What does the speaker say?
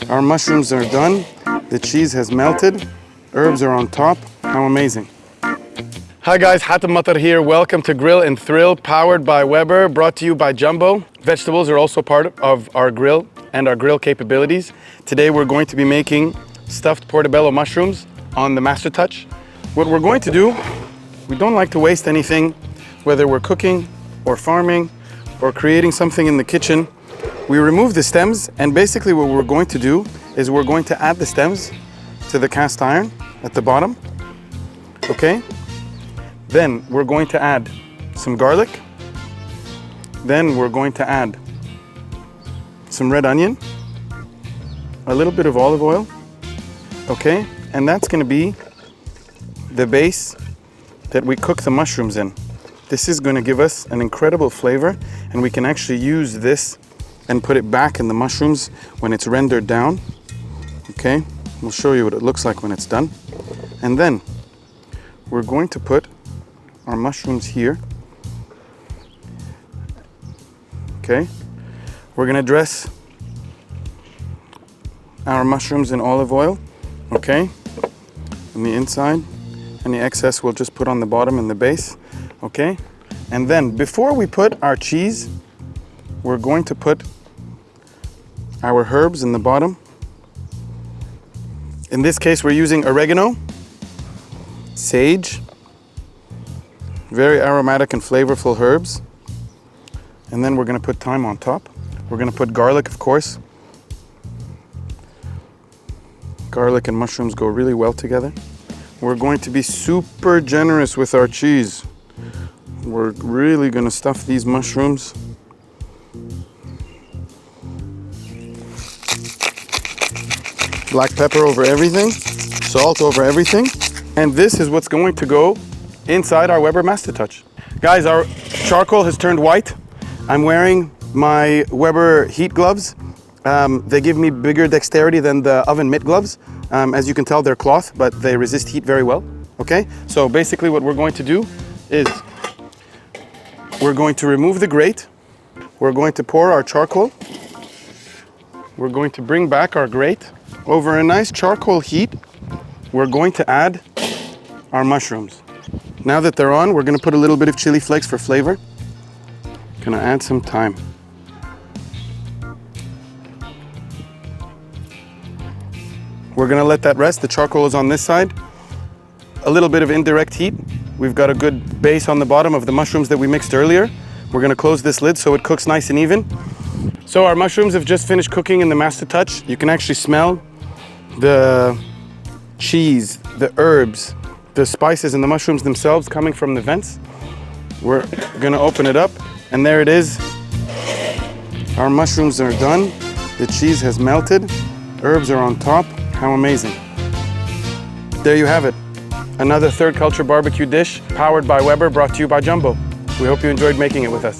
Our mushrooms are done. The cheese has melted. Herbs are on top. How amazing. Hi guys, Hatem Matar here. Welcome to Grill and Thrill, powered by Weber, brought to you by Jumbo. Vegetables are also part of our grill and our grill capabilities. Today we're going to be making stuffed portobello mushrooms on the Master Touch. What we're going to do, we don't like to waste anything, whether we're cooking or farming or creating something in the kitchen. We remove the stems, and basically what we're going to do is we're going to add the stems to the cast iron at the bottom, okay? Then we're going to add some garlic. Then we're going to add some red onion, a little bit of olive oil, okay? And that's gonna be the base that we cook the mushrooms in. This is gonna give us an incredible flavor, and we can actually use this and put it back in the mushrooms when it's rendered down. Okay, we'll show you what it looks like when it's done. And then we're going to put our mushrooms here. Okay, we're gonna dress our mushrooms in olive oil, okay, on the inside. Any excess we'll just put on the bottom and the base, okay? And then before we put our cheese, we're going to put our herbs in the bottom. In this case, we're using oregano, sage, very aromatic and flavorful herbs. And then we're gonna put thyme on top. We're gonna put garlic, of course. Garlic and mushrooms go really well together. We're going to be super generous with our cheese. We're really gonna stuff these mushrooms. Black pepper over everything, salt over everything. And this is what's going to go inside our Weber Master Touch. Guys, our charcoal has turned white. I'm wearing my Weber heat gloves. They give me bigger dexterity than the oven mitt gloves. As you can tell, they're cloth, but they resist heat very well, okay? So basically what we're going to do is we're going to remove the grate. We're going to pour our charcoal. We're going to bring back our grate. Over a nice charcoal heat, we're going to add our mushrooms. Now that they're on, we're gonna put a little bit of chili flakes for flavor. Gonna add some thyme. We're gonna let that rest. The charcoal is on this side. A little bit of indirect heat. We've got a good base on the bottom of the mushrooms that we mixed earlier. We're gonna close this lid so it cooks nice and even. So our mushrooms have just finished cooking in the Master Touch. You can actually smell the cheese, the herbs, the spices and the mushrooms themselves coming from the vents. We're gonna open it up, and there it is. Our mushrooms are done. The cheese has melted. Herbs are on top. How amazing. There you have it. Another third culture barbecue dish powered by Weber, brought to you by Jumbo. We hope you enjoyed making it with us.